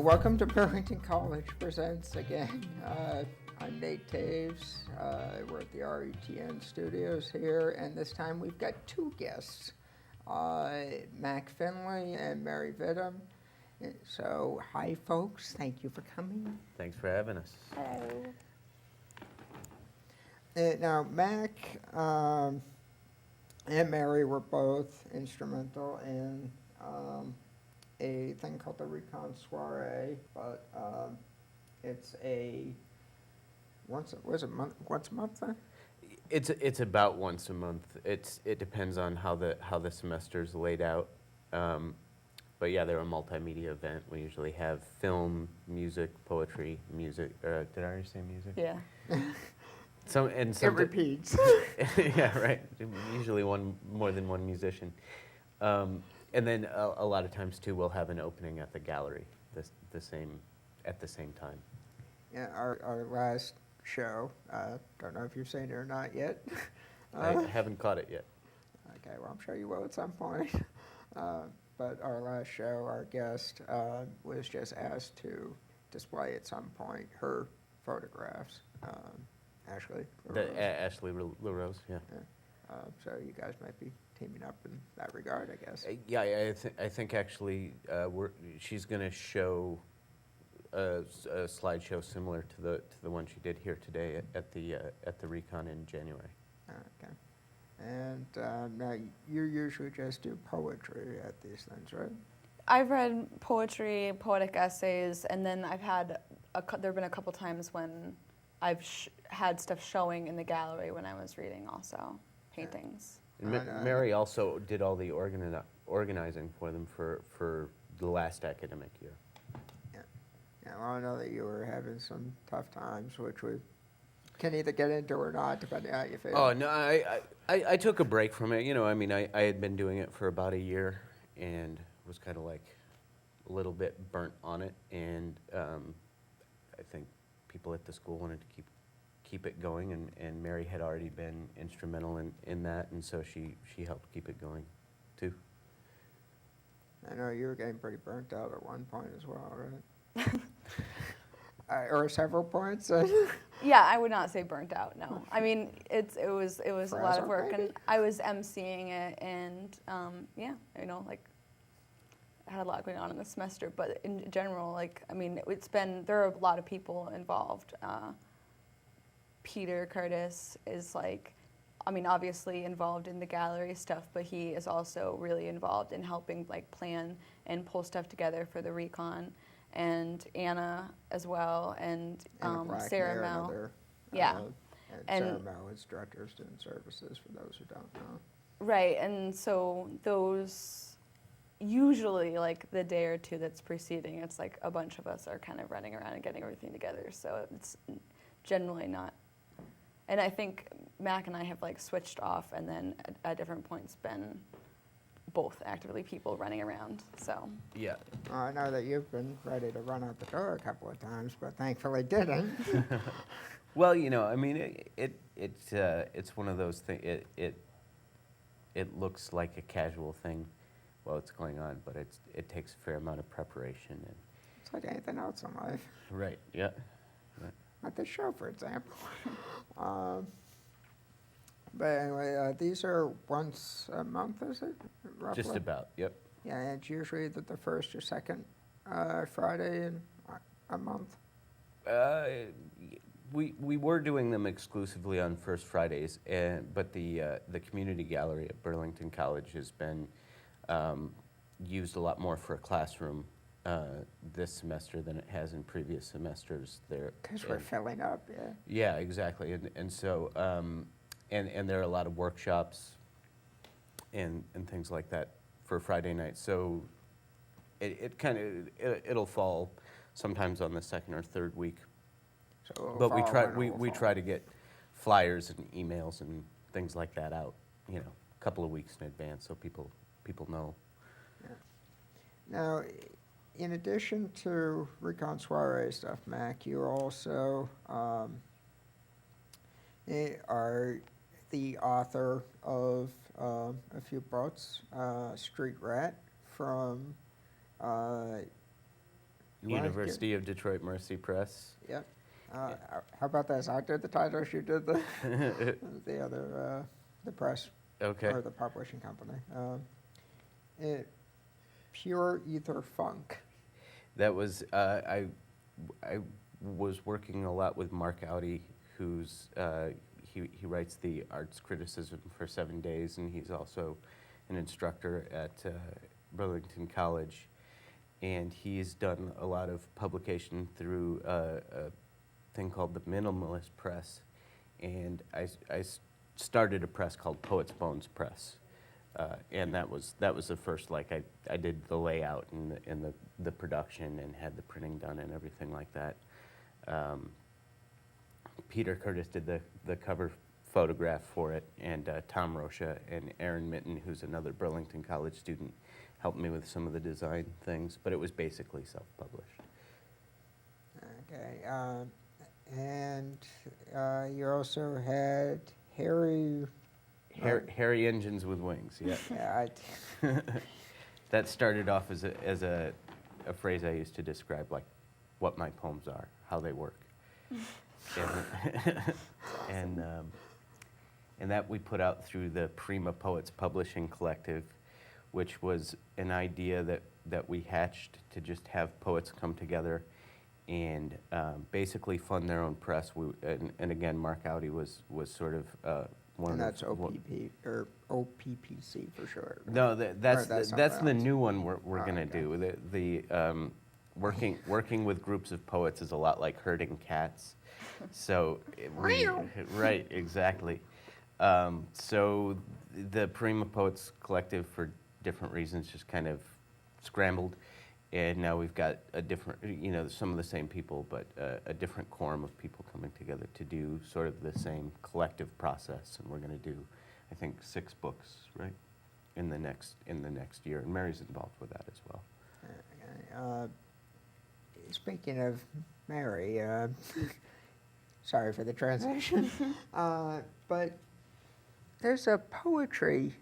Welcome to Burlington College Presents again. I'm Nate Taves. We're at the RETN studios here, and this time we've got two guests, Mack Finley and Mary Vittum. So, hi folks, thank you for coming. Thanks for having us. Hello. Now, Mack and Mary were both instrumental in a thing called the Recon Soiree, but it's a once a month then? It's about once a month. It depends on how the semester's laid out. But yeah, they're a multimedia event. We usually have film, music, poetry, music. Did I already say music? Yeah. It repeats. Yeah, right. Usually more than one musician. And then a lot of times too, we'll have an opening at the gallery at the same time. Yeah, our last show, don't know if you've seen it or not yet. I haven't caught it yet. Okay, well, I'm sure you will at some point. But our last show, our guest was just asked to display at some point her photographs. Ashley LaRose. Ashley LaRose, yeah. So you guys might be teaming up in that regard, I guess. Yeah, I think actually she's going to show a slideshow similar to the one she did here today at the Recon in January. Okay. And now you usually just do poetry at these things, right? I've read poetry, poetic essays, and then I've had there have been a couple times when I've had stuff showing in the gallery when I was reading also, paintings. And Mary also did all the organizing for them for the last academic year. Yeah, well, I know that you were having some tough times, which we can either get into or not, depending on how you feel. Oh, no, I took a break from it. I had been doing it for about a year and was kind of like a little bit burnt on it. And I think people at the school wanted to keep it going, and Mary had already been instrumental in that, and so she helped keep it going, too. I know you were getting pretty burnt out at one point as well, right? Or several points. Yeah, I would not say burnt out. No, I mean it was a lot of work, maybe? and I was emceeing it, and yeah, I had a lot going on in the semester. But in general, there are a lot of people involved. Peter Curtis is obviously involved in the gallery stuff, but he is also really involved in helping plan and pull stuff together for the Recon. And Anna as well, and Sarah Mel. Yeah. And Sarah Mel is Director of Student Services, for those who don't know. Right, and so those, usually the day or two that's preceding, it's a bunch of us are kind of running around and getting everything together, so it's generally not. And I think Mack and I have switched off, and then at different points been both actively people running around, so. Yeah. I know that you've been ready to run out the door a couple of times, but thankfully didn't. Well, it's one of those things. It looks like a casual thing while it's going on, but it takes a fair amount of preparation. And It's like anything else in life. right. Yeah. Right. Like the show, for example. But anyway, these are once a month, is it? Roughly? Just about. Yep. Yeah, and it's usually the first or second Friday in a month. We were doing them exclusively on first Fridays, but the community gallery at Burlington College has been used a lot more for a classroom this semester than it has in previous semesters. Because we're filling up, yeah. Yeah, exactly, and so and there are a lot of workshops and things like that for Friday night. So it'll fall sometimes on the second or third week. So But we try to get flyers and emails and things like that out, a couple of weeks in advance so people know. Yeah. Now, in addition to Recon Soiree stuff, Mack, you also are the author of a few books, Street Rat from University of Detroit Mercy Press. Yep. How about this? I did the titles, you did the the other, the press Okay. or the publishing company. Pure Ether Funk. That was I was working a lot with Mark Audi, who's he writes the arts criticism for 7 Days, and he's also an instructor at Burlington College, and he's done a lot of publication through a thing called the Minimalist Press, and I started a press called Poets Bones Press. And that was the first, like, I did the layout and the production and had the printing done and everything like that. Peter Curtis did the cover photograph for it, and Tom Rocha and Aaron Mitten, who's another Burlington College student, helped me with some of the design things, but it was basically self-published. Okay. And you also had Harry... Hairy Engines with Wings, yeah. Yeah, That started off as a phrase I used to describe, like, what my poems are, how they work. And that we put out through the Prima Poets Publishing Collective, which was an idea that we hatched to just have poets come together and basically fund their own press. And again, Mark Audi was sort of one and of that's OPP or OPPC for short. Right? No, that's the else. new one we're Oh, going to okay. do. Working with groups of poets is a lot like herding cats. So right, exactly. So the Prima Poets Collective, for different reasons, just kind of scrambled, and now we've got a different, some of the same people, but a different quorum of people coming together to do sort of the same collective process. And we're going to do, I think, 6 books, right, in the next year. And Mary's involved with that as well. Okay. Speaking of Mary, sorry for the transition, but there's a poetry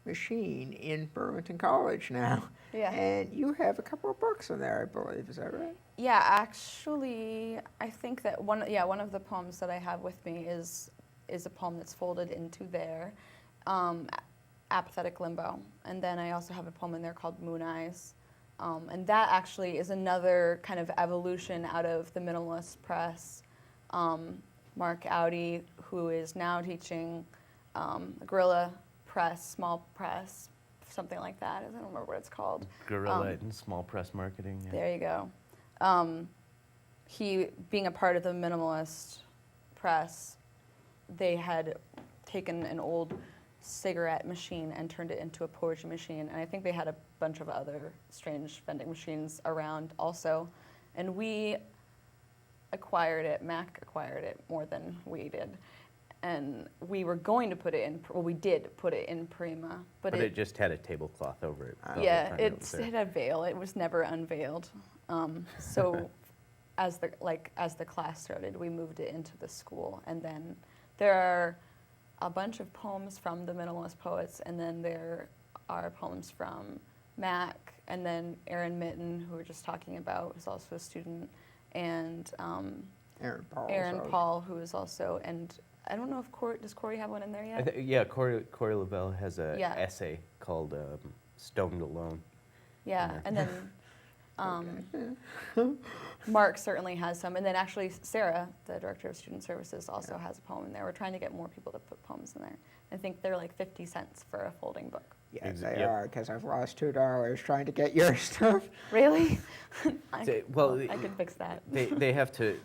machine in Burlington College now. Yeah. And you have a couple of books in there, I believe. Is that right? Yeah, actually, I think that one of the poems that I have with me is a poem that's folded into there, Apathetic Limbo. And then I also have a poem in there called Moon Eyes. And that actually is another kind of evolution out of the Minimalist Press. Mark Audi, who is now teaching Guerrilla Press, Small Press, something like that. I don't remember what it's called. Guerrilla and Small Press Marketing. Yeah. There you go. He, being a part of the Minimalist Press, they had taken an old cigarette machine and turned it into a poetry machine. And I think they had a bunch of other strange vending machines around also. And we acquired it, Mack acquired it more than we did. And we were going to put it in, well, we did put it in Prima. But it just had a tablecloth over it. the whole yeah, time it was there. had a veil. It was never unveiled. So as the class started, we moved it into the school. And then there are a bunch of poems from the Minimalist Poets, and then there are poems from Mack, and then Aaron Mitten, who we were just talking about, who's also a student, and Aaron Paul, who is also, and I don't know if does Corey have one in there yet? Yeah, Corey Lavelle has a Yeah. essay called Stoned Alone. Yeah, and then Mark certainly has some, and then actually Sarah, the director of student services, also has a poem in there. We're trying to get more people to put poems in there. I think they're like 50 cents for a folding book. Yeah, Ex- they yep. are, because I've lost $2 trying to get your stuff. Really? Well, I can fix that. They have to.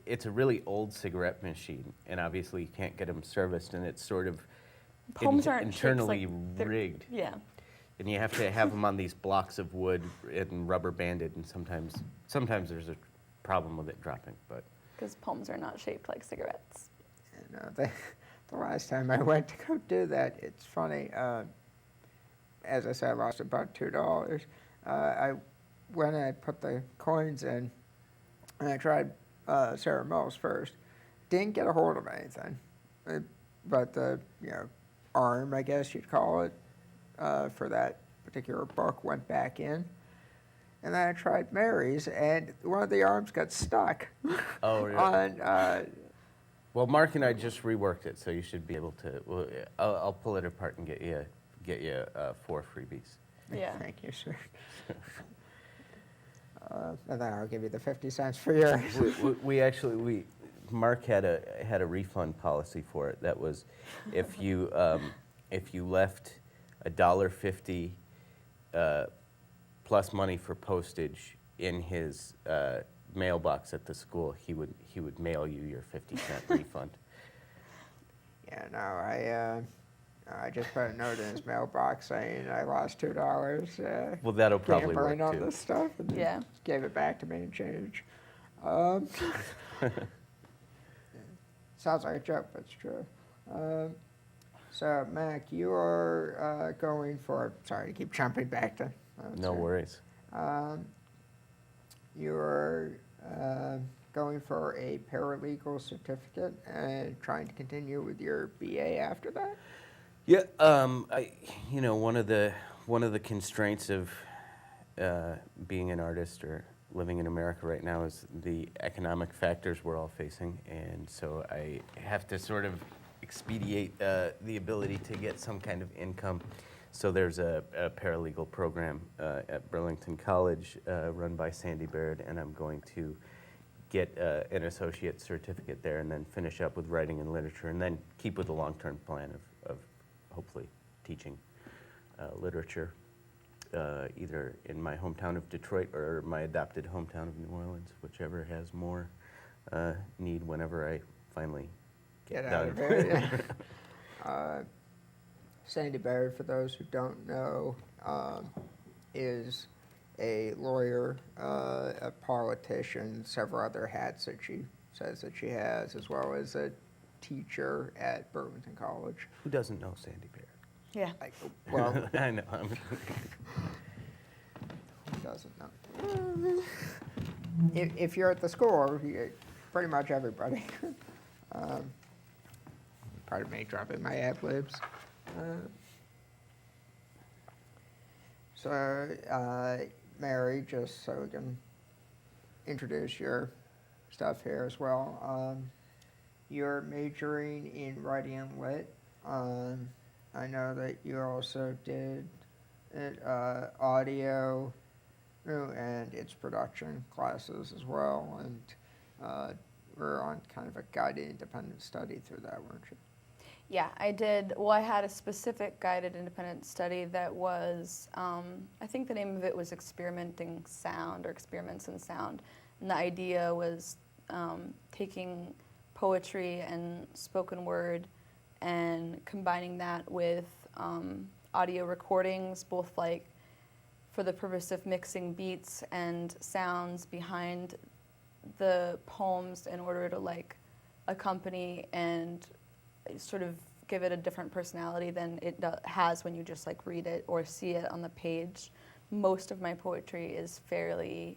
It's a really old cigarette machine, and obviously you can't get them serviced, and it's sort of Poems aren't shaped internally like they're- rigged. Yeah. And you have to have them on these blocks of wood and rubber banded, and sometimes there's a problem with it dropping. But Because poems are not shaped like cigarettes. And, the last time I went to go do that, it's funny. As I said, I lost about $2. When I put the coins in, and I tried Sarah Mills first, didn't get a hold of anything. But the arm, I guess you'd call it, for that particular book went back in. And then I tried Mary's, and one of the arms got stuck. Oh, really? On, Well, Mark and I just reworked it, so you should be able to. Well, I'll pull it apart and get you 4 freebies. Yeah. Thank you, sir. And then I'll give you the 50 cents for yours. Mark had a refund policy for it. That was, if you left $1.50 plus money for postage in his mailbox at the school, he would mail you your 50-cent refund. Yeah, no, I just put a note in his mailbox saying I lost $2. Well, that'll probably Gambling work on too. this stuff, and Yeah. gave it back to me in change. Sounds like a joke, but it's true. So, Mac, you are going for. Sorry to keep jumping back to. No worries. You're going for a paralegal certificate and trying to continue with your BA after that? Yeah, one of the constraints of being an artist or living in America right now is the economic factors we're all facing, and so I have to sort of expedite the ability to get some kind of income. So there's a paralegal program at Burlington College run by Sandy Baird, and I'm going to get an associate certificate there and then finish up with writing and literature, and then keep with the long-term plan of hopefully teaching literature either in my hometown of Detroit or my adopted hometown of New Orleans, whichever has more need whenever I finally Get out done. of here. Sandy Baird, for those who don't know, is a lawyer, a politician, several other hats that she says that she has, as well as a teacher at Burlington College. Who doesn't know Sandy Baird? Yeah. Well, I know. who doesn't know? If you're at the school, pretty much everybody. Pardon me, dropping my ad libs. Mary, just so we can introduce your stuff here as well. You're majoring in writing and lit. I know that you also did audio and its production classes as well, and we're on kind of a guided independent study through that, weren't you? Yeah, I did. Well, I had a specific guided independent study that was, I think the name of it was Experimenting Sound or Experiments in Sound. And the idea was taking poetry and spoken word and combining that with audio recordings, both like for the purpose of mixing beats and sounds behind the poems in order to like accompany and sort of give it a different personality than it has when you just like read it or see it on the page. Most of my poetry is fairly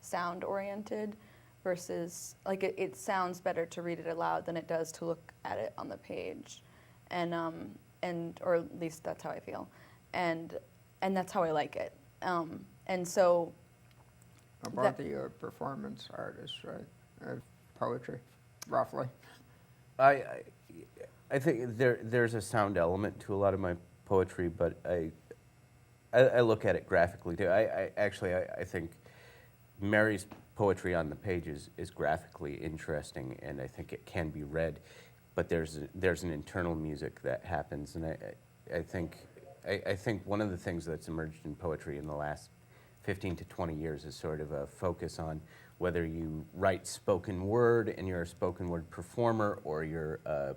sound oriented versus like it sounds better to read it aloud than it does to look at it on the page, and or at least that's how I feel, and that's how I like it, and so. Both of you are performance artists, right? Poetry, roughly. I think there's a sound element to a lot of my poetry, but I look at it graphically too. I think Mary's poetry on the page is graphically interesting, and I think it can be read, but there's an internal music that happens, and I think one of the things that's emerged in poetry in the last 15 to 20 years is sort of a focus on whether you write spoken word and you're a spoken word performer, or you're a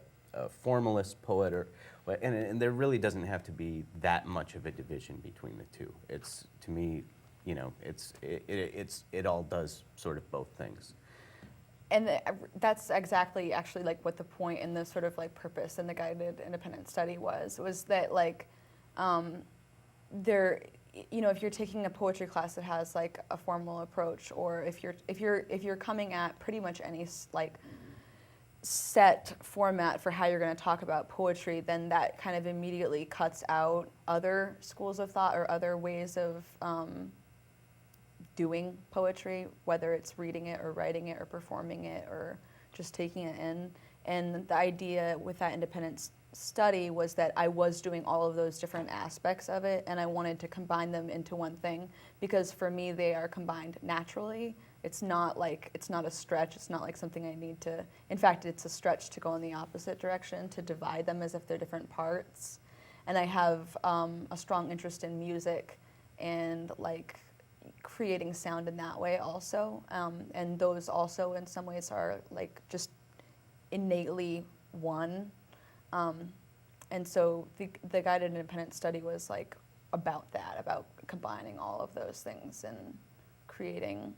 formalist poet, and there really doesn't have to be that much of a division between the two. It's, to me, it all does sort of both things. And that's exactly actually like what the point and the sort of like purpose in the guided independent study was that like there, if you're taking a poetry class that has like a formal approach, or if you're coming at pretty much any like set format for how you're going to talk about poetry, then that kind of immediately cuts out other schools of thought or other ways of doing poetry, whether it's reading it or writing it or performing it or just taking it in. And the idea with that independent study was that I was doing all of those different aspects of it, and I wanted to combine them into one thing, because for me they are combined naturally. It's not a stretch. It's not like something I need to, in fact, it's a stretch to go in the opposite direction, to divide them as if they're different parts. And I have a strong interest in music and like creating sound in that way also. And those also in some ways are like just innately one. And so the guided independent study was like about that, about combining all of those things and creating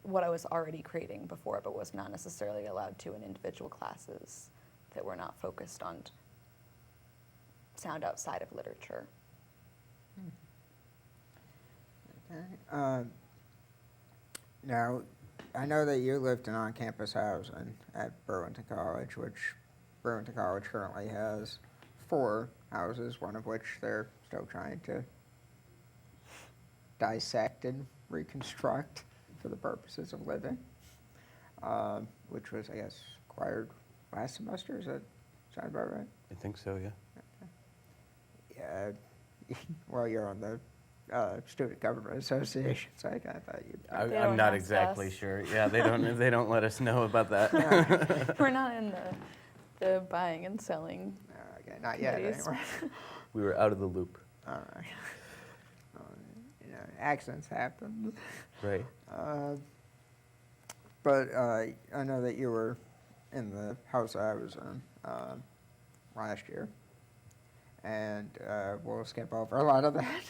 what I was already creating before, but was not necessarily allowed to in individual classes that were not focused on sound outside of literature. Okay. Now, I know that you lived in on-campus housing at Burlington College, which Burlington College currently has 4 houses, one of which they're still trying to dissect and reconstruct for the purposes of living, which was, I guess, acquired last semester. Is that sound about right? I think so, yeah. Okay. Yeah. Well, you're on the Student Government Association, so I kind of thought you'd. They I'm don't not ask exactly us. sure. Yeah, they don't let us know about that. We're not in the buying and selling Okay, not yet, committees. anyway. We were out of the loop. All right. Accidents happen. Right. But I know that you were in the house I was in last year, and we'll skip over a lot of that.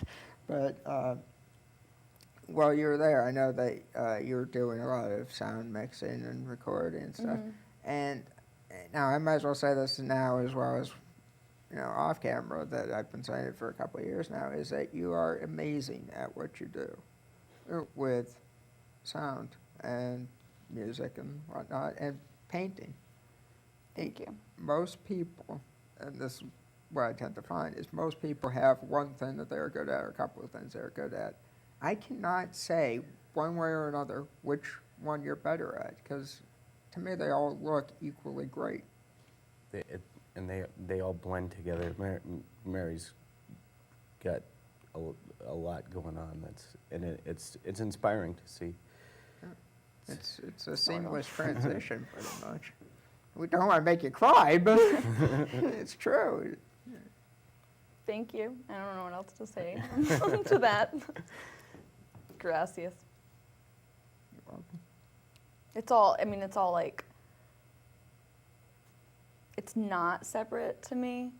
But while you were there, I know that you were doing a lot of sound mixing and recording and stuff. Mhm. And now I might as well say this now as well as off camera, that I've been saying it for a couple of years now, is that you are amazing at what you do with sound and music and whatnot, and painting. Thank you. Most people, and this is what I tend to find, is most people have one thing that they're good at or a couple of things they're good at. I cannot say one way or another which one you're better at, because to me they all look equally great. They all blend together. Mary's got a lot going on. It's inspiring to see. It's a seamless transition, pretty much. We don't want to make you cry, but it's true. Thank you. I don't know what else to say to that. Gracias. You're welcome. It's all like, it's not separate to me.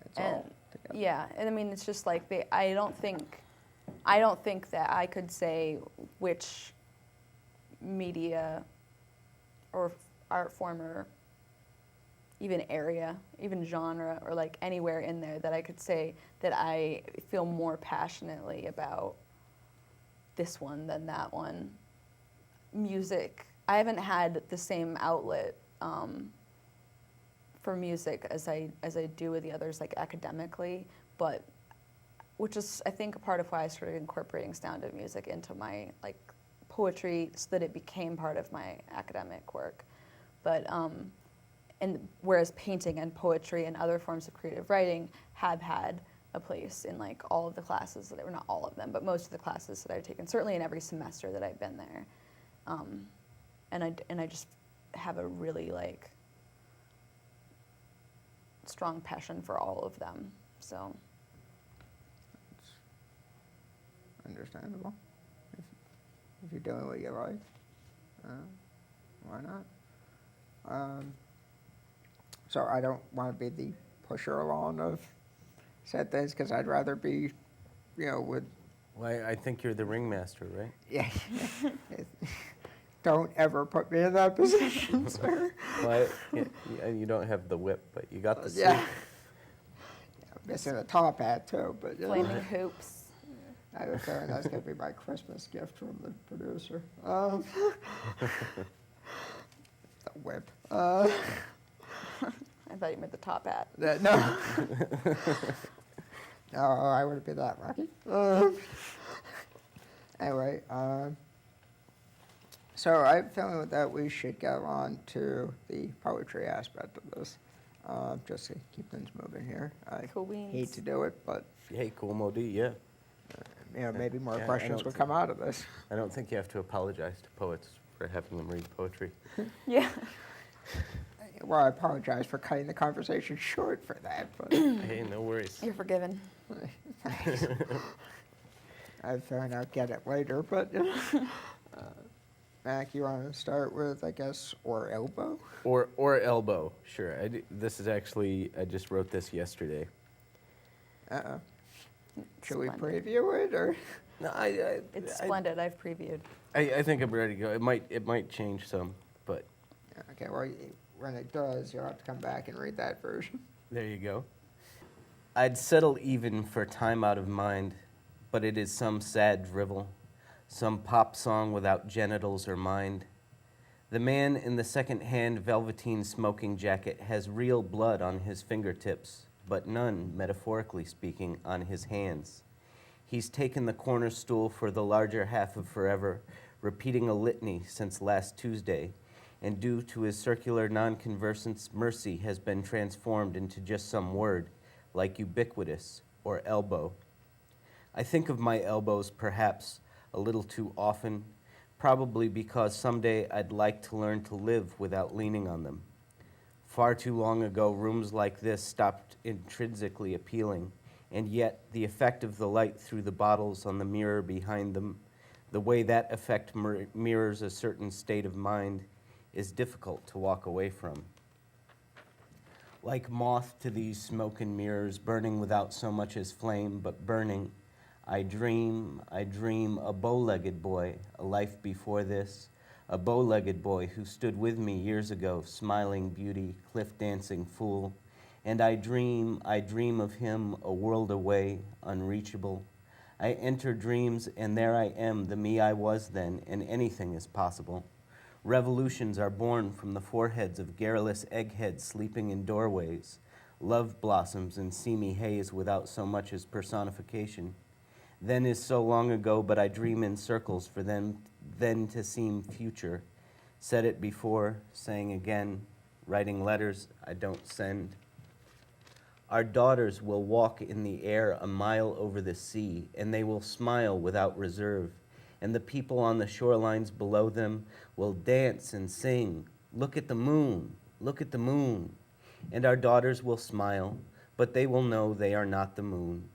It's all together. Yeah, and I mean, it's just like I don't think that I could say which media or art form or even area, even genre, or like anywhere in there that I could say that I feel more passionately about this one than that one. Music, I haven't had the same outlet for music as I do with the others, like academically, but which is, I think, a part of why I started incorporating sound of music into my like poetry, so that it became part of my academic work. But and whereas painting and poetry and other forms of creative writing have had a place in like all of the classes that were, not all of them, but most of the classes that I've taken, certainly in every semester that I've been there. And I just have a really like strong passion for all of them. So It's understandable. If you're doing what you like, why not? So I don't want to be the pusher along of said things, because I'd rather be, with. Well, I think you're the ringmaster, right? Yeah. Don't ever put me in that position, sir. Well, you don't have the whip, but you got the suit. Yeah. Missing a top hat too, but flaming hoops. I have a feeling that's going to be my Christmas gift from the producer. The whip. I thought you meant the top hat. No. No, I wouldn't be that lucky. Anyway, so I'm feeling that we should get on to the poetry aspect of this, just to keep things moving here. I Cool beans. hate to do it, but Hey, cool Modi, yeah. maybe more Yeah, I questions don't will see- come out of this. I don't think you have to apologize to poets for having them read poetry. Yeah. Well, I apologize for cutting the conversation short for that, but Hey, no worries. You're forgiven. I found out get it later. But Mac, you want to start with, I guess, or elbow? Or elbow, sure. This is actually, I just wrote this yesterday. Uh-oh. Should we Splendid. preview it, or? No, It's splendid. I've previewed. I think I'm ready to go. It might change some, but Okay, well, when it does, you'll have to come back and read that version. there you go. I'd settle even for time out of mind, but it is some sad drivel, some pop song without genitals or mind. The man in the second-hand velveteen smoking jacket has real blood on his fingertips, but none, metaphorically speaking, on his hands. He's taken the corner stool for the larger half of forever, repeating a litany since last Tuesday, and due to his circular non-conversance, mercy has been transformed into just some word, like ubiquitous or elbow. I think of my elbows perhaps a little too often, probably because someday I'd like to learn to live without leaning on them. Far too long ago, rooms like this stopped intrinsically appealing, and yet the effect of the light through the bottles on the mirror behind them, the way that effect mirrors a certain state of mind, is difficult to walk away from. Like moth to these smoke and mirrors, burning without so much as flame, but burning, I dream a bow-legged boy, a life before this, a bow-legged boy who stood with me years ago, smiling beauty, cliff-dancing fool, and I dream of him a world away, unreachable. I enter dreams, and there I am, the me I was then, and anything is possible. Revolutions are born from the foreheads of garrulous eggheads sleeping in doorways. Love blossoms in seamy haze without so much as personification. Then is so long ago, but I dream in circles for them then to seem future. Said it before, saying again, writing letters I don't send. Our daughters will walk in the air a mile over the sea, and they will smile without reserve. And the people on the shorelines below them will dance and sing, look at the moon, look at the moon. And our daughters will smile, but they will know they are not the moon.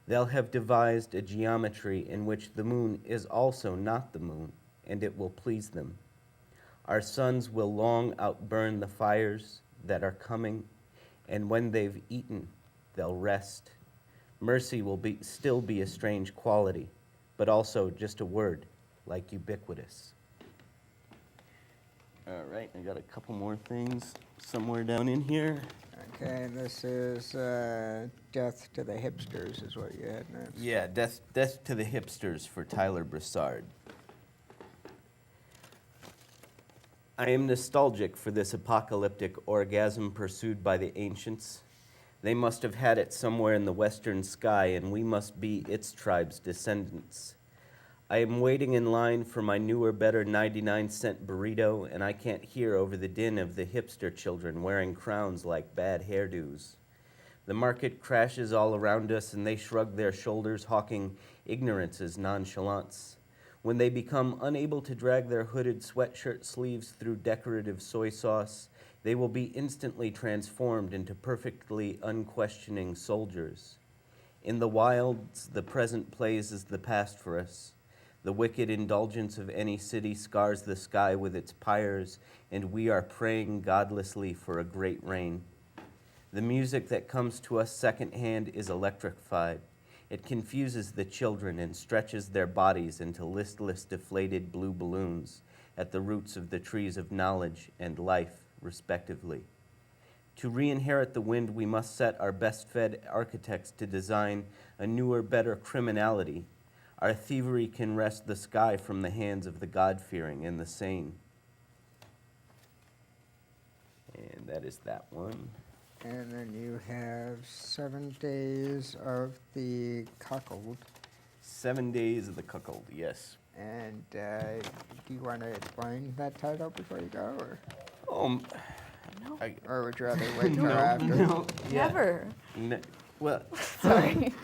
They'll have devised a geometry in which the moon is also not the moon, and it will please them. Our sons will long outburn the fires that are coming, and when they've eaten, they'll rest. Mercy will still be a strange quality, but also just a word, like ubiquitous. All right, I got a couple more things somewhere down in here. Okay, and this is Death to the Hipsters is what you had next. Yeah, Death to the Hipsters for Tyler Broussard. I am nostalgic for this apocalyptic orgasm pursued by the ancients. They must have had it somewhere in the western sky, and we must be its tribe's descendants. I am waiting in line for my newer, better 99-cent burrito, and I can't hear over the din of the hipster children wearing crowns like bad hairdos. The market crashes all around us, and they shrug their shoulders, hawking ignorance as nonchalance. When they become unable to drag their hooded sweatshirt sleeves through decorative soy sauce, they will be instantly transformed into perfectly unquestioning soldiers. In the wilds, the present plays as the past for us. The wicked indulgence of any city scars the sky with its pyres, and we are praying godlessly for a great rain. The music that comes to us secondhand is electrified. It confuses the children and stretches their bodies into listless, deflated blue balloons at the roots of the trees of knowledge and life, respectively. To re-inherit the wind, we must set our best-fed architects to design a newer, better criminality. Our thievery can wrest the sky from the hands of the God-fearing and the sane. And that is that one. And then you have 7 Days of the Cuckold. 7 Days of the Cuckold, yes. And do you want to explain that title before you go, or, No. or would you rather wait till No, after? no, yeah. Never. Well, Sorry.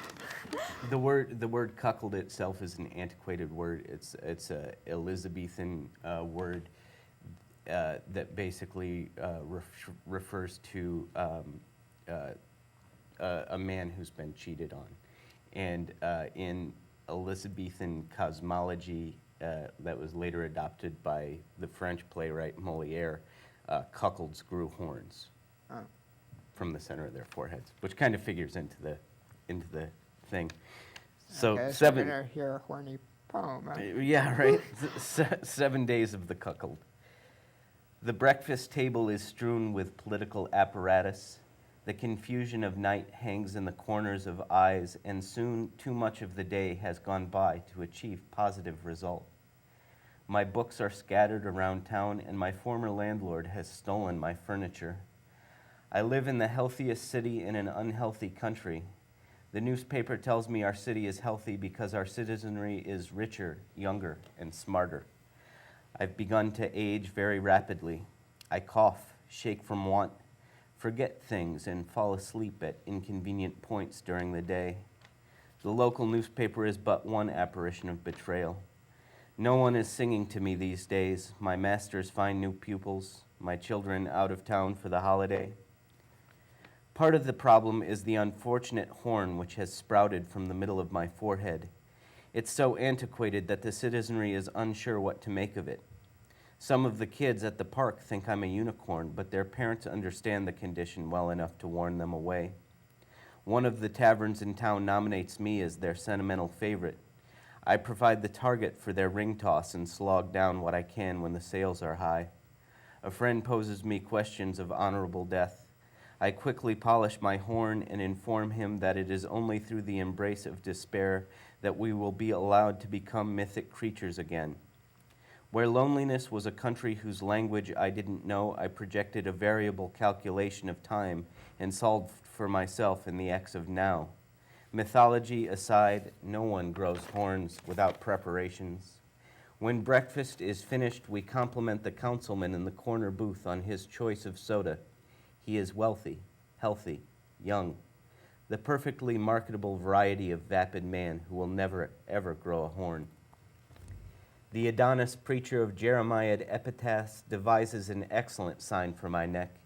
the word cuckold itself is an antiquated word. It's a Elizabethan word that basically refers to a man who's been cheated on. And in Elizabethan cosmology that was later adopted by the French playwright Molière, cuckolds grew horns from the center of their foreheads, which kind of figures into the thing. So Okay, so seven. we're gonna hear a horny poem. Huh? Yeah, right. 7 Days of the Cuckold. The breakfast table is strewn with political apparatus. The confusion of night hangs in the corners of eyes, and soon too much of the day has gone by to achieve positive result. My books are scattered around town, and my former landlord has stolen my furniture. I live in the healthiest city in an unhealthy country. The newspaper tells me our city is healthy because our citizenry is richer, younger, and smarter. I've begun to age very rapidly. I cough, shake from want, forget things, and fall asleep at inconvenient points during the day. The local newspaper is but one apparition of betrayal. No one is singing to me these days. My masters find new pupils, my children out of town for the holiday. Part of the problem is the unfortunate horn which has sprouted from the middle of my forehead. It's so antiquated that the citizenry is unsure what to make of it. Some of the kids at the park think I'm a unicorn, but their parents understand the condition well enough to warn them away. One of the taverns in town nominates me as their sentimental favorite. I provide the target for their ring toss and slog down what I can when the sales are high. A friend poses me questions of honorable death. I quickly polish my horn and inform him that it is only through the embrace of despair that we will be allowed to become mythic creatures again. Where loneliness was a country whose language I didn't know, I projected a variable calculation of time and solved for myself in the X of now. Mythology aside, no one grows horns without preparations. When breakfast is finished, we compliment the councilman in the corner booth on his choice of soda. He is wealthy, healthy, young, the perfectly marketable variety of vapid man who will never, ever grow a horn. The Adonis preacher of Jeremiah epitaphs devises an excellent sign for my neck,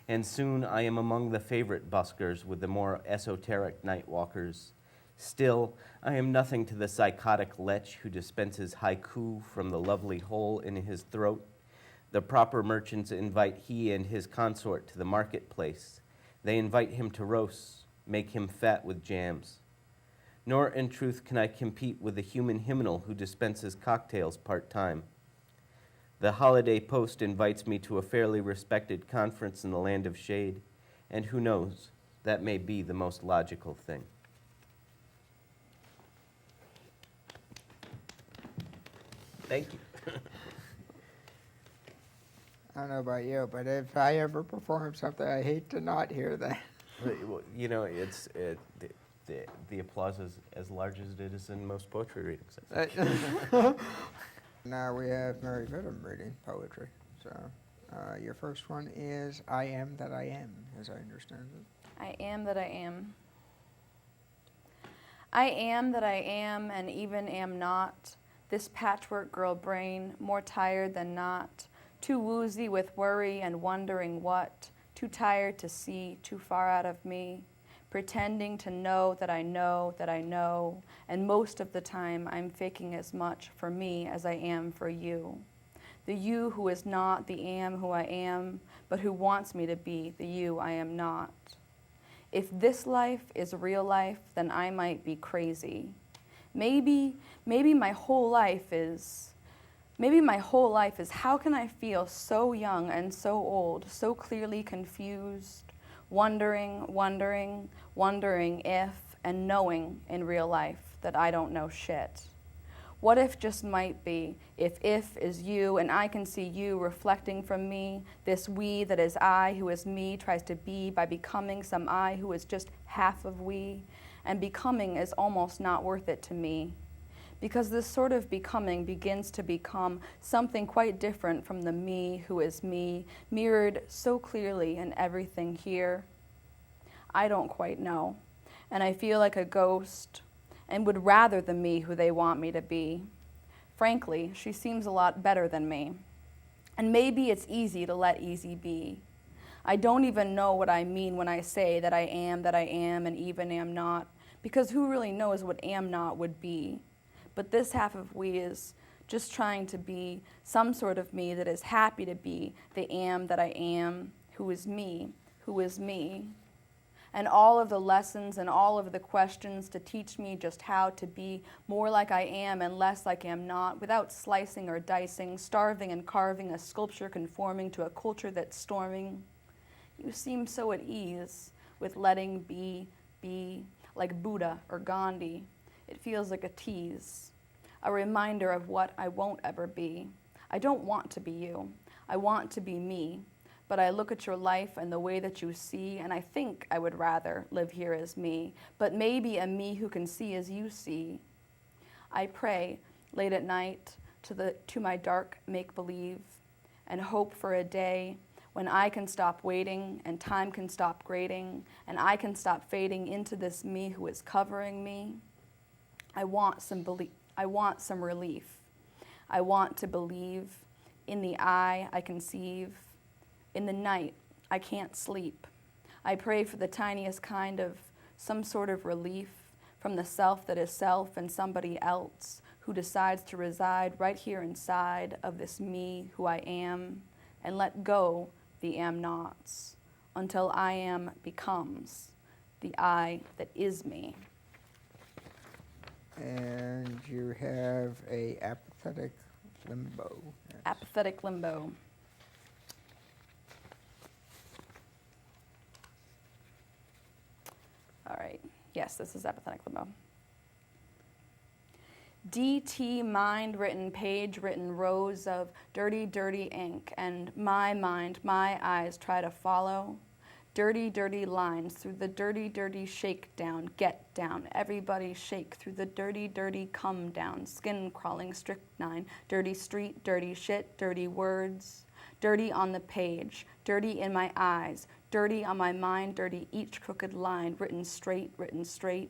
and soon I am among the favorite buskers with the more esoteric night walkers. Still, I am nothing to the psychotic lech who dispenses haiku from the lovely hole in his throat. The proper merchants invite he and his consort to the marketplace. They invite him to roasts, make him fat with jams. Nor in truth can I compete with the human hymnal who dispenses cocktails part-time. The Holiday Post invites me to a fairly respected conference in the land of shade, and who knows, that may be the most logical thing. Thank you. I don't know about you, but if I ever perform something, I hate to not hear that. Well, you know, the applause is as large as it is in most poetry readings, I think. Now we have Mary Vittum reading poetry. So your first one is I Am That I Am, as I understand it. I am that I am. I am that I am and even am not. This patchwork girl brain, more tired than not. Too woozy with worry and wondering what. Too tired to see, too far out of me. Pretending to know that I know that I know. And most of the time I'm faking as much for me as I am for you. The you who is not the am who I am, but who wants me to be the you I am not. If this life is real life, then I might be crazy. Maybe my whole life is how can I feel so young and so old, so clearly confused, wondering if, and knowing in real life that I don't know shit. What if just might be, if is you, and I can see you reflecting from me, this we that is I who is me tries to be by becoming some I who is just half of we, and becoming is almost not worth it to me. Because this sort of becoming begins to become something quite different from the me who is me, mirrored so clearly in everything here. I don't quite know, and I feel like a ghost, and would rather the me who they want me to be. Frankly, she seems a lot better than me. And maybe it's easy to let easy be. I don't even know what I mean when I say that I am, and even am not, because who really knows what am not would be? But this half of we is just trying to be some sort of me that is happy to be the am that I am, who is me, who is me. And all of the lessons and all of the questions to teach me just how to be more like I am and less like I am not, without slicing or dicing, starving and carving a sculpture conforming to a culture that's storming. You seem so at ease with letting be, like Buddha or Gandhi. It feels like a tease, a reminder of what I won't ever be. I don't want to be you. I want to be me. But I look at your life and the way that you see, and I think I would rather live here as me, but maybe a me who can see as you see. I pray late at night to my dark make-believe and hope for a day when I can stop waiting and time can stop grading and I can stop fading into this me who is covering me. I want some relief. I want to believe in the I conceive. In the night, I can't sleep. I pray for the tiniest kind of some sort of relief from the self that is self and somebody else who decides to reside right here inside of this me who I am and let go the am-nots until I am becomes the I that is me. And you have a apathetic limbo. Apathetic limbo. All right, yes, this is apathetic limbo. DT mind written, page written, rows of dirty, dirty ink, and my mind, my eyes try to follow. Dirty, dirty lines through the dirty, dirty shakedown, get down, everybody shake through the dirty, dirty come down, skin crawling strychnine, dirty street, dirty shit, dirty words, dirty on the page, dirty in my eyes, dirty on my mind, dirty each crooked line, written straight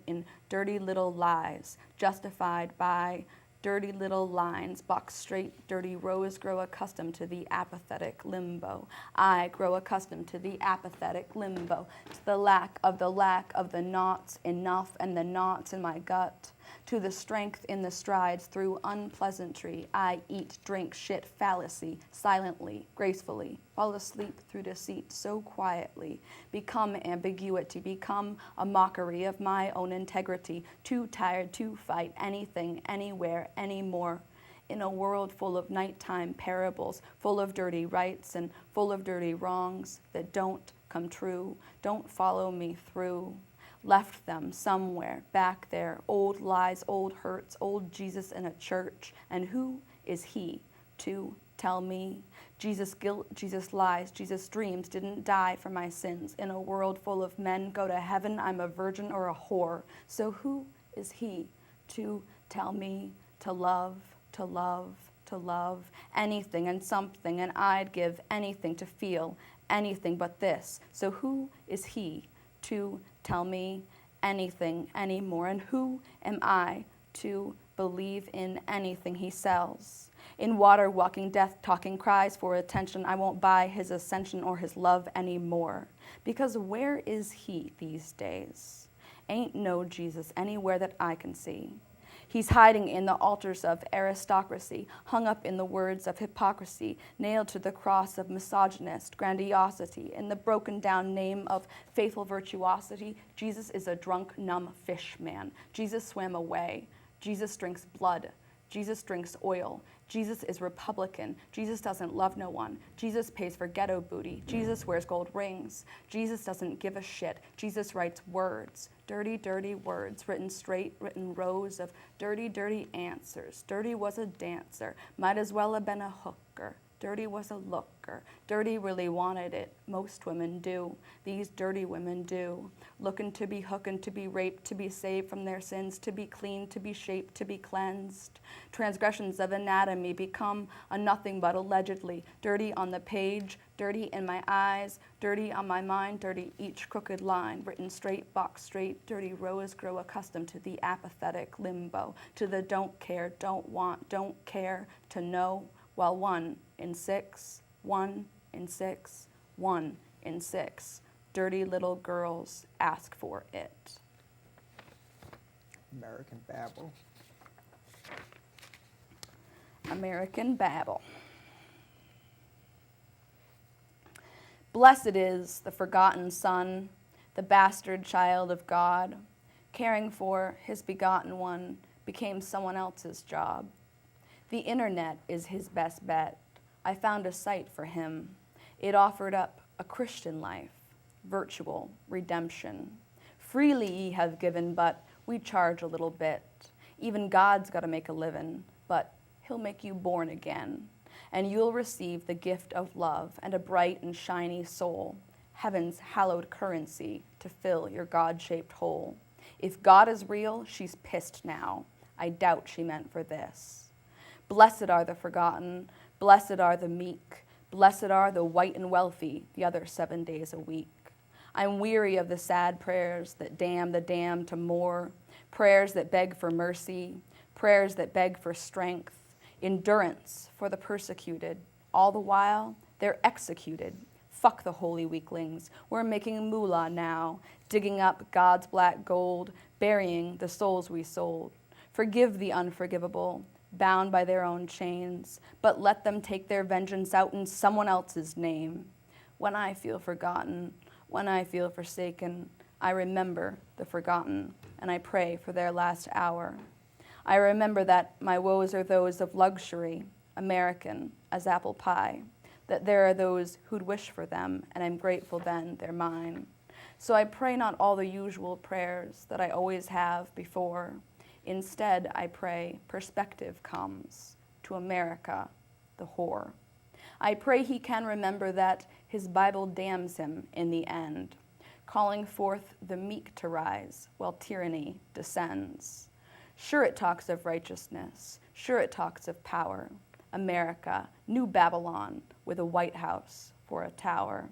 in dirty little lies, justified by dirty little lines, boxed straight, dirty rows grow accustomed to the apathetic limbo. I grow accustomed to the apathetic limbo, to the lack of the knots enough and the knots in my gut, to the strength in the strides through unpleasantry. I eat, drink, shit, fallacy, silently, gracefully, fall asleep through deceit so quietly, become ambiguity, become a mockery of my own integrity, too tired to fight anything, anywhere, anymore. In a world full of nighttime parables, full of dirty rights and full of dirty wrongs that don't come true, don't follow me through. Left them somewhere back there, old lies, old hurts, old Jesus in a church. And who is he to tell me? Jesus' guilt, Jesus' lies, Jesus' dreams didn't die for my sins. In a world full of men go to heaven, I'm a virgin or a whore. So who is he to tell me to love, to love, to love anything and something, and I'd give anything to feel anything but this. So who is he to tell me anything anymore? And who am I to believe in anything he sells? In water walking, death talking, cries for attention, I won't buy his ascension or his love anymore. Because where is he these days? Ain't no Jesus anywhere that I can see. He's hiding in the altars of aristocracy, hung up in the words of hypocrisy, nailed to the cross of misogynist grandiosity. In the broken down name of faithful virtuosity, Jesus is a drunk, numb fish man. Jesus swam away. Jesus drinks blood. Jesus drinks oil. Jesus is Republican. Jesus doesn't love no one. Jesus pays for ghetto booty. Jesus wears gold rings. Jesus doesn't give a shit. Jesus writes words, dirty, dirty words, written straight, written rows of dirty, dirty answers. Dirty was a dancer, might as well have been a hooker. Dirty was a looker. Dirty really wanted it. Most women do. These dirty women do. Looking to be hooking, to be raped, to be saved from their sins, to be clean, to be shaped, to be cleansed. Transgressions of anatomy become a nothing but allegedly. Dirty on the page, dirty in my eyes, dirty on my mind, dirty each crooked line. Written straight, box straight, dirty rows grow accustomed to the apathetic limbo, to the don't care, don't want, don't care, to know. While 1 in 6, 1 in 6, 1 in 6, dirty little girls ask for it. American Babble. American Babble. Blessed is the forgotten son, the bastard child of God. Caring for his begotten one became someone else's job. The internet is his best bet. I found a site for him. It offered up a Christian life, virtual redemption. Freely ye have given, but we charge a little bit. Even God's got to make a living, but he'll make you born again. And you'll receive the gift of love and a bright and shiny soul, heaven's hallowed currency to fill your God-shaped hole. If God is real, she's pissed now. I doubt she meant for this. Blessed are the forgotten, blessed are the meek, blessed are the white and wealthy, the other 7 days a week. I'm weary of the sad prayers that damn the damned to more, prayers that beg for mercy, prayers that beg for strength, endurance for the persecuted. All the while, they're executed. Fuck the holy weaklings. We're making moolah now, digging up God's black gold, burying the souls we sold. Forgive the unforgivable, bound by their own chains, but let them take their vengeance out in someone else's name. When I feel forgotten, when I feel forsaken, I remember the forgotten, and I pray for their last hour. I remember that my woes are those of luxury, American as apple pie, that there are those who'd wish for them, and I'm grateful then they're mine. So I pray not all the usual prayers that I always have before. Instead, I pray perspective comes to America, the whore. I pray he can remember that his Bible damns him in the end, calling forth the meek to rise while tyranny descends. Sure it talks of righteousness, sure it talks of power. America, New Babylon, with a White House for a tower.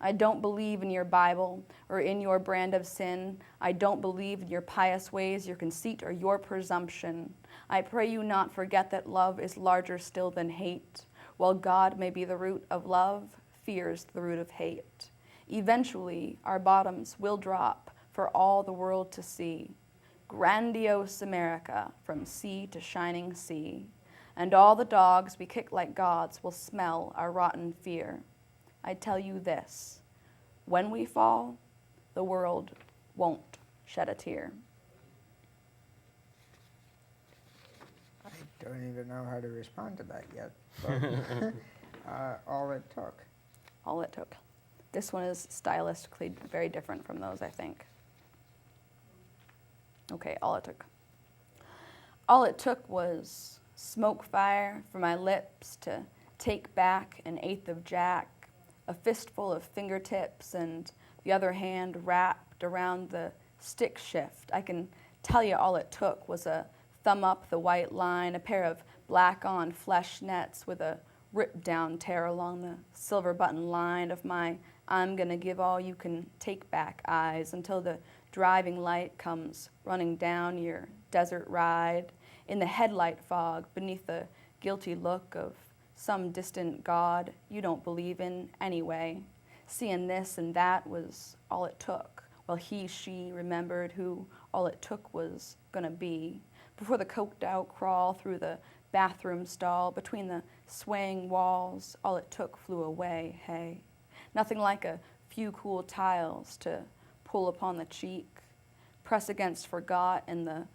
I don't believe in your Bible or in your brand of sin. I don't believe in your pious ways, your conceit, or your presumption. I pray you not forget that love is larger still than hate. While God may be the root of love, fear's the root of hate. Eventually, our bottoms will drop for all the world to see. Grandiose America from sea to shining sea. And all the dogs we kick like gods will smell our rotten fear. I tell you this, when we fall, the world won't shed a tear. I don't even know how to respond to that yet, but all it took. All it took. This one is stylistically very different from those, I think. Okay, all it took. All it took was smoke fire from my lips to take back an eighth of Jack, a fistful of fingertips, and the other hand wrapped around the stick shift. I can tell you all it took was a thumb up the white line, a pair of black-on flesh nets with a rip-down tear along the silver button line of my I'm gonna give all you can take back eyes until the driving light comes running down your desert ride in the headlight fog beneath the guilty look of some distant God you don't believe in anyway. Seeing this and that was all it took, while he, she remembered who all it took was gonna be. Before the coked-out crawl through the bathroom stall, between the swaying walls, all it took flew away, hey. Nothing like a few cool tiles to pull upon the cheek, press against forgot in the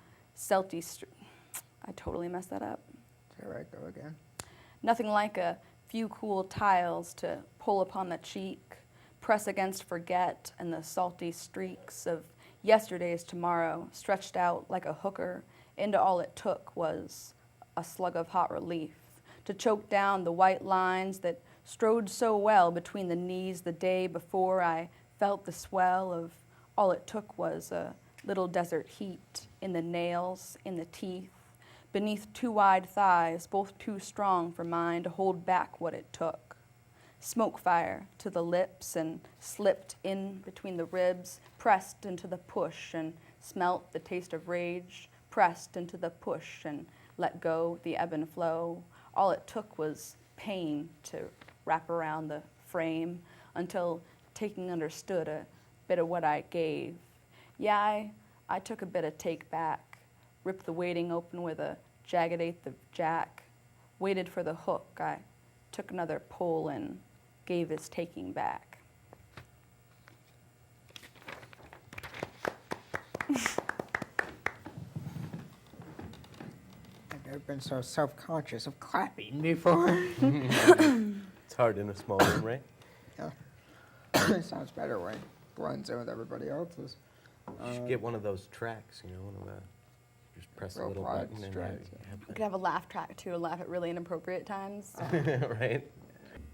I totally messed that up. All right, go again. Nothing like a few cool tiles to pull upon the cheek, press against forget, and the salty streaks of yesterday's tomorrow stretched out like a hooker into all it took was a slug of hot relief to choke down the white lines that strode so well between the knees the day before I felt the swell of all it took was a little desert heat in the nails, in the teeth, beneath two wide thighs, both too strong for mine to hold back what it took. Smoke fire to the lips and slipped in between the ribs, pressed into the push and smelt the taste of rage, pressed into the push and let go the ebb and flow. All it took was pain to wrap around the frame until taking understood a bit of what I gave. Yeah, I took a bit of take back, ripped the weighting open with a jagged eighth of jack, waited for the hook. I took another pull and gave his taking back. I've never been so self-conscious of clapping before. It's hard in a small room, right? Yeah. It sounds better when it blends in with everybody else's. You should get one of those tracks, you know, one of the, just press a Real little quiet button and tracks, We could have a laugh track too, laugh at really inappropriate times. right?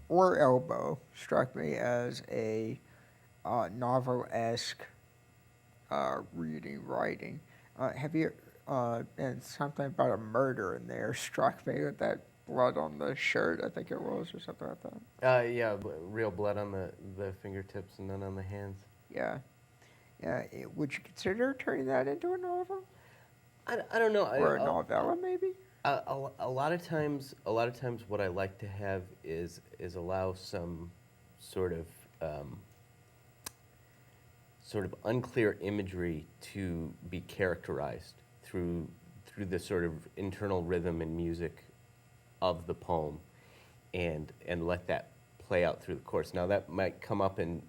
Or Elbow struck me as a novel-esque writing. Have you, and something about a murder in there struck me with that blood on the shirt, I think it was, or something like that. Yeah, real blood on the fingertips and then on the hands. Yeah. Yeah. Would you consider turning that into a novel? I don't know. Or a novella, maybe? A lot of times, what I like to have is allow some sort of unclear imagery to be characterized through the sort of internal rhythm and music of the poem, and let that play out through the course. Now that might come up, and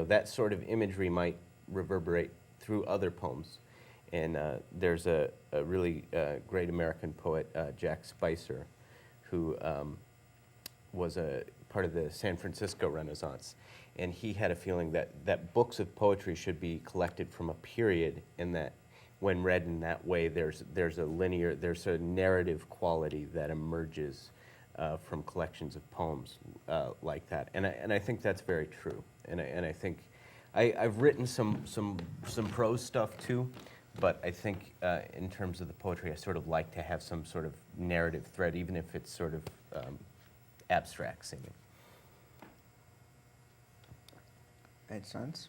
that sort of imagery might reverberate through other poems. And there's a really great American poet, Jack Spicer, who was a part of the San Francisco Renaissance. And he had a feeling that books of poetry should be collected from a period, and that when read in that way, there's a narrative quality that emerges from collections of poems like that. And I think that's very true. And I think I've written some prose stuff too. But I think in terms of the poetry, I sort of like to have some sort of narrative thread, even if it's sort of abstract seeming. Makes sense.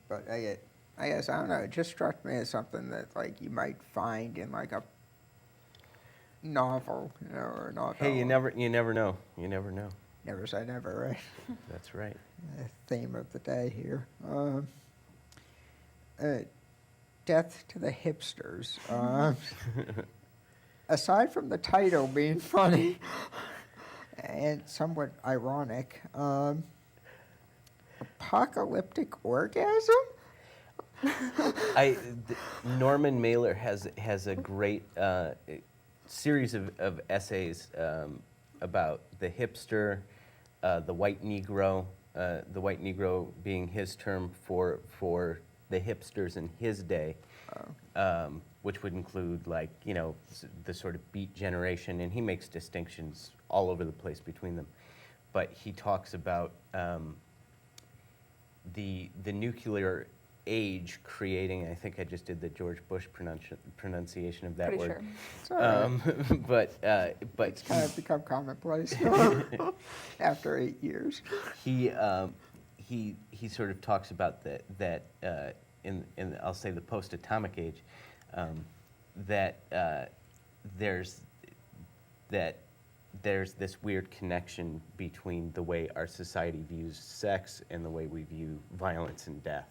But I guess, I don't know, it just struck me as something that, like, you might find in, like, a novel, or a novella. Hey, you never know. You never know. Never say never, right? That's right. The theme of the day here. Death to the Hipsters. Aside from the title being funny and somewhat ironic, apocalyptic orgasm? Norman Mailer has a great series of essays about the hipster, the white Negro being his term for the hipsters in his day, which would include, like, the sort of Beat generation, and he makes distinctions all over the place between them. But he talks about the nuclear age creating, I think I just did the George Bush pronunciation of that Pretty word. sure. But it's kind of become commonplace after 8 years. He sort of talks about that in I'll say the post-atomic age, that there's this weird connection between the way our society views sex and the way we view violence and death.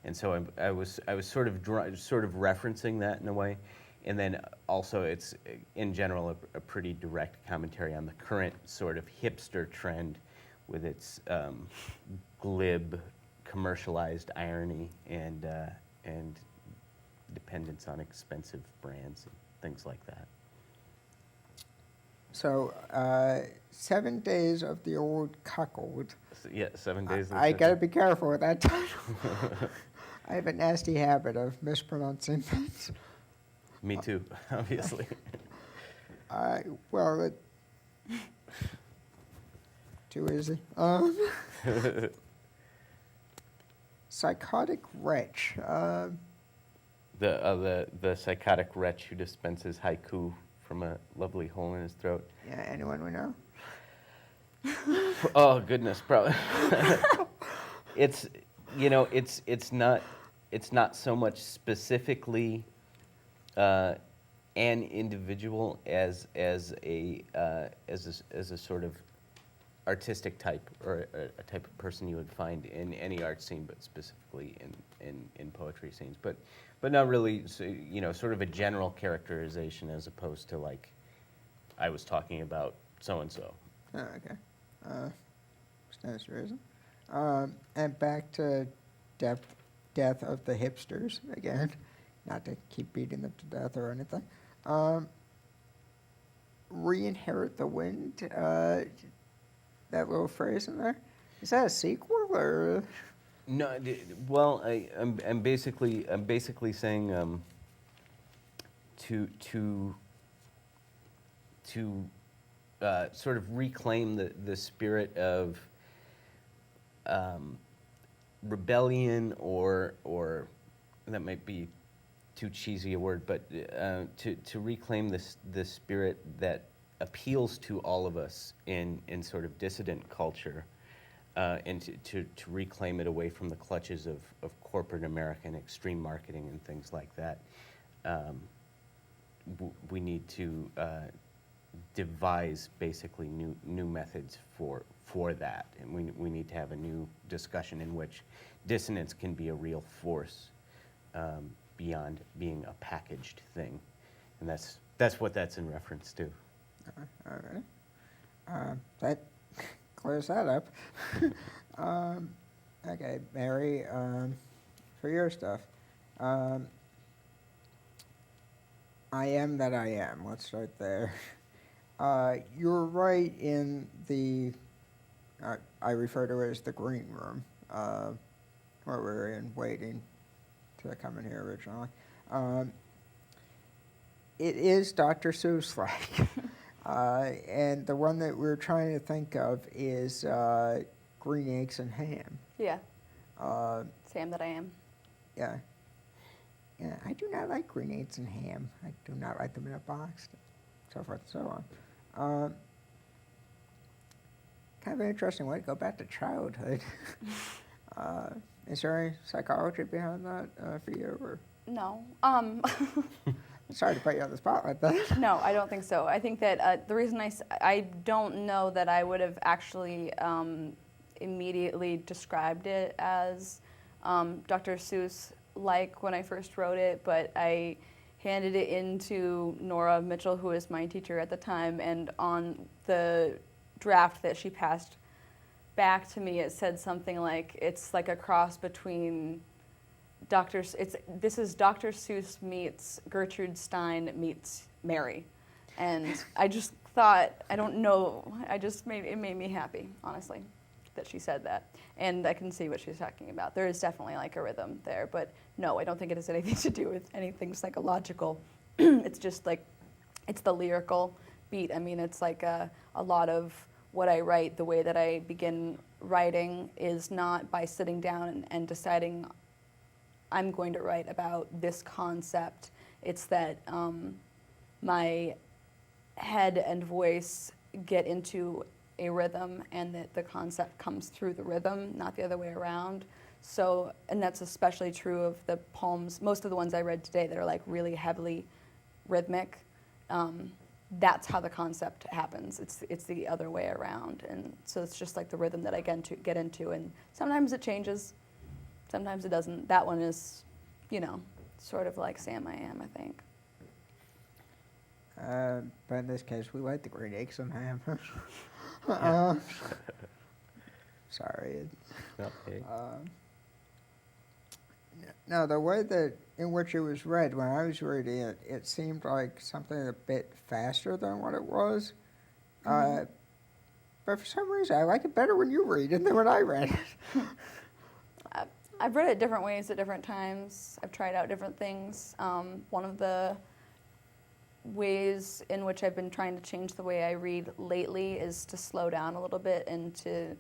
And so I was sort of referencing that in a way, and then also it's in general a pretty direct commentary on the current sort of hipster trend with its glib, commercialized irony and dependence on expensive brands and things like that. So, 7 days of the old cuckold. So, yeah, 7 days. I gotta be careful with that title. I have a nasty habit of mispronouncing things. Me too, obviously. Well, too easy. Psychotic wretch. The psychotic wretch who dispenses haiku from a lovely hole in his throat. Yeah, anyone we know? Oh goodness, probably. It's not so much specifically an individual as a sort of artistic type, or a type of person you would find in any art scene, but specifically in poetry scenes. But not really, sort of a general characterization as opposed to like, I was talking about so and so. Oh, okay. Stands to reason. And back to death of the hipsters again. Not to keep beating them to death or anything. Re-inherit the wind. That little phrase in there. Is that a sequel or? No, well, I'm basically saying to sort of reclaim the spirit of rebellion, or that might be too cheesy a word, but to reclaim the spirit that appeals to all of us in sort of dissident culture, and to reclaim it away from the clutches of corporate American extreme marketing and things like that. We need to devise basically new methods for that, and we need to have a new discussion in which dissonance can be a real force, beyond being a packaged thing, and that's what that's in reference to. All right. That clears that up. Okay, Mary, for your stuff. I am that I am. Let's start there. You're right in the, I refer to it as the green room, where we're in waiting to come in here originally. It is Dr. Seuss-like. And the one that we're trying to think of is green eggs and ham. Yeah. Sam that I am. Yeah. Yeah, I do not like green eggs and ham. I do not like them in a box, so forth and so on. Kind of an interesting way to go back to childhood. Is there any psychology behind that for you? Or? No. Sorry to put you on the spot like that. No, I don't think so. I think that the reason I don't know that I would have actually immediately described it as Dr. Seuss like when I first wrote it, but I handed it into Nora Mitchell, who was my teacher at the time, and on the draft that she passed back to me, it said something like, it's like a cross between this is Dr. Seuss meets Gertrude Stein meets Mary. And I just thought, I don't know, it made me happy, honestly, that she said that. And I can see what she's talking about. There is definitely like a rhythm there, but no, I don't think it has anything to do with anything psychological. It's just like, it's the lyrical beat. I mean, it's like a lot of what I write, the way that I begin writing is not by sitting down and deciding I'm going to write about this concept. It's that my head and voice get into a rhythm, and that the concept comes through the rhythm, not the other way around. So, and that's especially true of the poems. Most of the ones I read today that are like really heavily rhythmic, that's how the concept happens. It's the other way around, and so it's just like the rhythm that I get into, and sometimes it changes, sometimes it doesn't. That one is, sort of like Sam I Am, I think. But in this case, we like the green eggs and ham. Sorry. Okay. Now, the way that in which it was read, when I was reading it, it seemed like something a bit faster than what it was. But for some reason, I like it better when you read it than when I read it. I've read it different ways at different times. I've tried out different things. One of the ways in which I've been trying to change the way I read lately is to slow down a little bit and to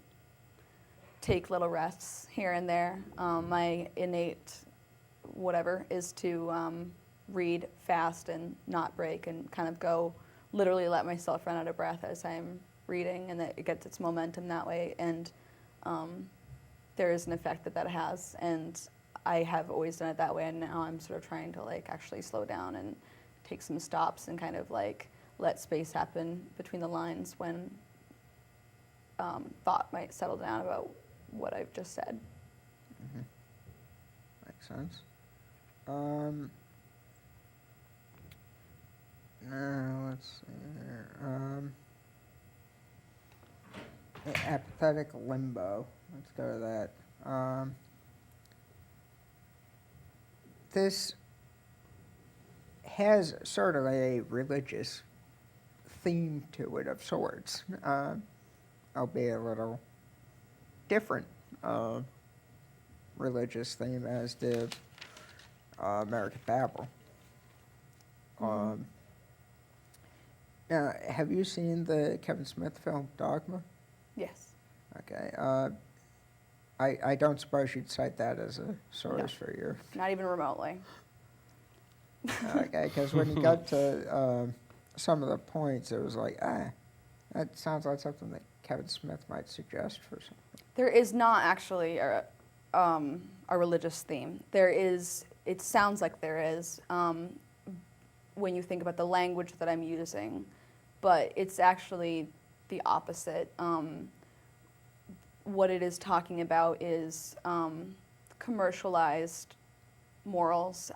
take little rests here and there. My innate whatever is to read fast and not break and kind of go, literally let myself run out of breath as I'm reading, and that it gets its momentum that way. And there is an effect that has, and I have always done it that way, and now I'm sort of trying to like actually slow down and take some stops and kind of like let space happen between the lines when thought might settle down about what I've just said. Mm-hmm. Makes sense. Now, let's see here. Apathetic limbo. Let's go to that. This has sort of a religious theme to it of sorts, albeit a little different religious theme, as did American Babel. Now, have you seen the Kevin Smith film Dogma? Yes. Okay. I don't suppose you'd cite that as a source for your... Not even remotely. Okay, because when you got to some of the points, it was like, that sounds like something that Kevin Smith might suggest for something. There is not actually a religious theme. There is, it sounds like there is, when you think about the language that I'm using, but it's actually the opposite. What it is talking about is commercialized morals,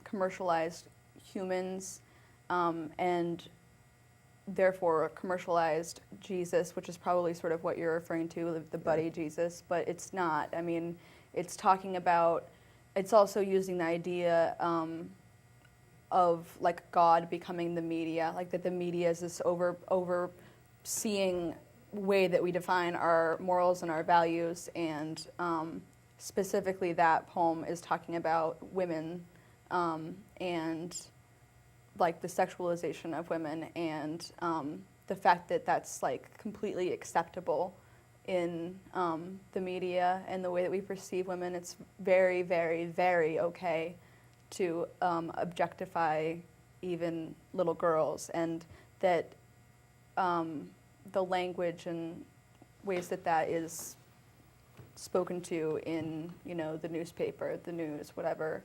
commercialized humans, and therefore commercialized Jesus, which is probably sort of what you're referring to, the buddy Jesus, but it's not. I mean, it's talking about, it's also using the idea of like God becoming the media, like that the media is this overseeing way that we define our morals and our values, and specifically that poem is talking about women and like the sexualization of women, and the fact that that's like completely acceptable in the media and the way that we perceive women. It's very, very, very okay to objectify even little girls, and that the language and ways that is spoken to in, you know, the newspaper, the news, whatever,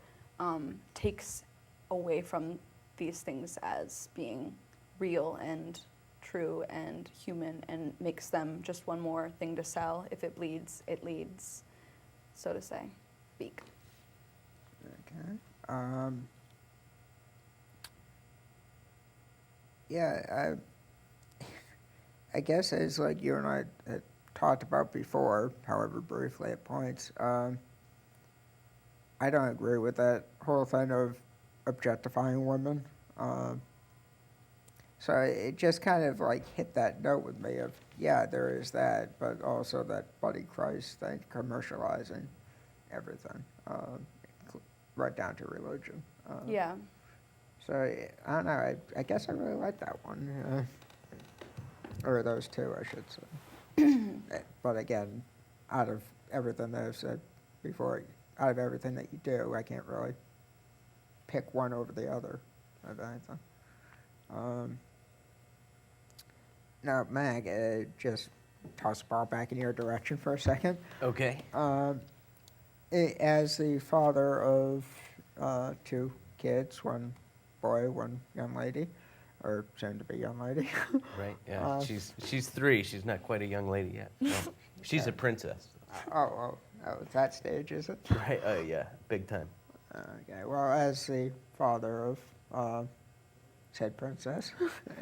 takes away from these things as being real and true and human, and makes them just one more thing to sell. If it bleeds, it leads, so to say. Speak. Okay. Yeah, I guess as like you and I had talked about before, however briefly at points, I don't agree with that whole thing of objectifying women. So it just kind of like hit that note with me of, yeah, there is that, but also that Buddy Christ thing, commercializing everything, right down to religion. Yeah. So I don't know, I guess I really like that one. Or those two, I should say. But again, out of everything that I've said before, out of everything that you do, I can't really pick one over the other of anything. Now, Mag, just toss the ball back in your direction for a second. Okay. As the father of two kids, one boy, one young lady, or soon to be young lady. Right. Yeah. She's 3. She's not quite a young lady yet. No. She's a princess. Oh, it's that stage, is it? Right. Oh yeah. Big time. Okay. Well, as the father of said princess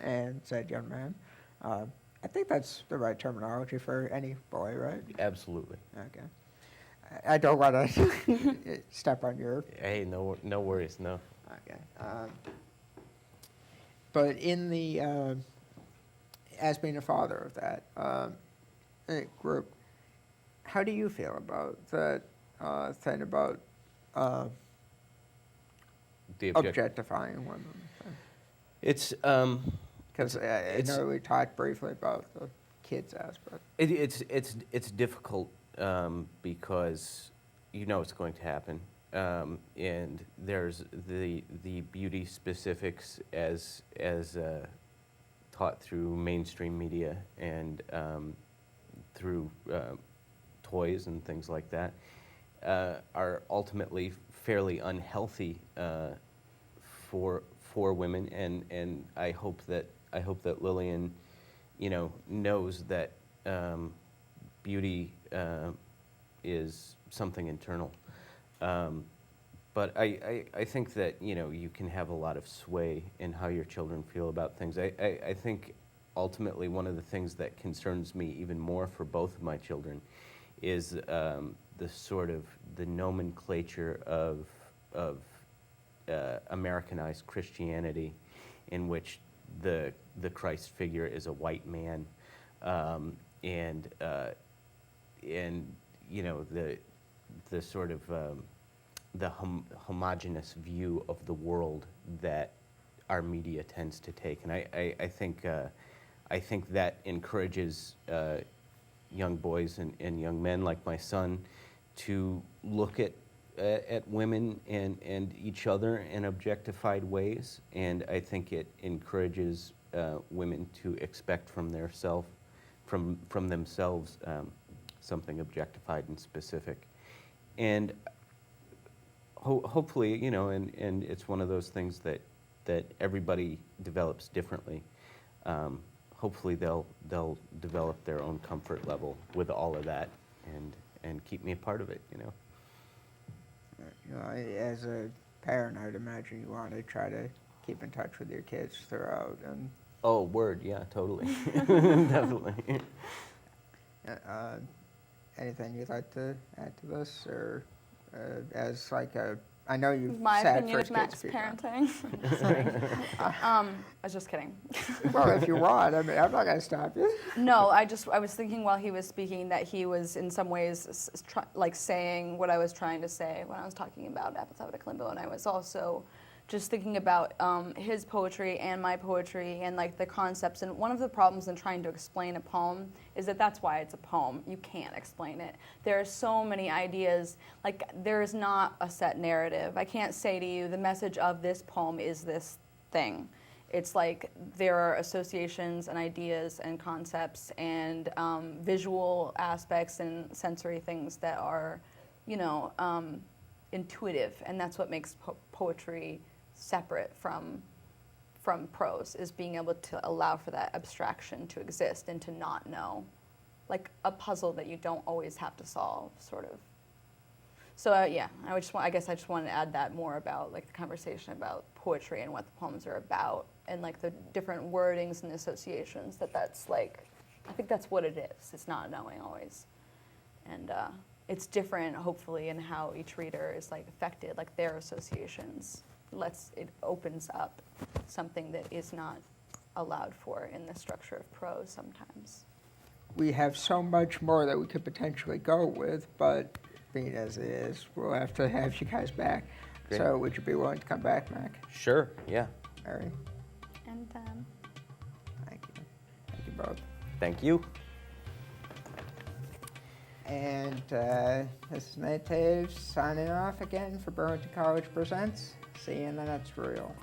and said young man, I think that's the right terminology for any boy, right? Absolutely. Okay. I don't want to step on your. Hey, no worries, no. Okay. But in the as being a father of that group, how do you feel about that thing about The objectifying women? It's Because I know we talked briefly about the kids aspect. it's difficult because you know it's going to happen, and there's the beauty specifics as taught through mainstream media and through toys and things like that are ultimately fairly unhealthy for women, and I hope that Lillian, knows that beauty is something internal. But I think that you can have a lot of sway in how your children feel about things. I think ultimately one of the things that concerns me even more for both of my children is the sort of the nomenclature of Americanized Christianity, in which the Christ figure is a white man, and the sort of the homogeneous view of the world that our media tends to take, and I think that encourages young boys and young men like my son to look at women and each other in objectified ways, and I think it encourages women to expect from themselves something objectified and specific, and hopefully, and it's one of those things that everybody develops differently. Hopefully, they'll develop their own comfort level with all of that, and keep me a part of it. As a parent, I'd imagine you want to try to keep in touch with your kids throughout. And oh, word, yeah, totally, definitely. Anything you'd like to add to this, or as like a? I know you've My sat opinion first of Mack's kids before. parenting. Just kidding. I was just kidding. Well, if you want, I mean, I'm not going to stop you. No, I was thinking while he was speaking that he was in some ways saying what I was trying to say when I was talking about epithotic limbo, and I was also just thinking about his poetry and my poetry and like the concepts. And one of the problems in trying to explain a poem is that that's why it's a poem. You can't explain it. There are so many ideas. Like, there is not a set narrative. I can't say to you the message of this poem is this thing. It's like there are associations and ideas and concepts and visual aspects and sensory things that are, intuitive, and that's what makes poetry separate from prose, is being able to allow for that abstraction to exist and to not know, like a puzzle that you don't always have to solve, sort of. So I guess I just wanted to add that more about like the conversation about poetry and what the poems are about, and like the different wordings and associations. That's like, I think that's what it is. It's not knowing always, and it's different, hopefully, in how each reader is like affected, like their associations. It opens up something that is not allowed for in the structure of prose sometimes. We have so much more that we could potentially go with, but being as it is, we'll have to have you guys back. Great. So would you be willing to come back, Mack? Sure, yeah. Mary? And Thank you. Thank you both. Thank you. And this is Taves signing off again for Burlington College Presents. See you in the next reel.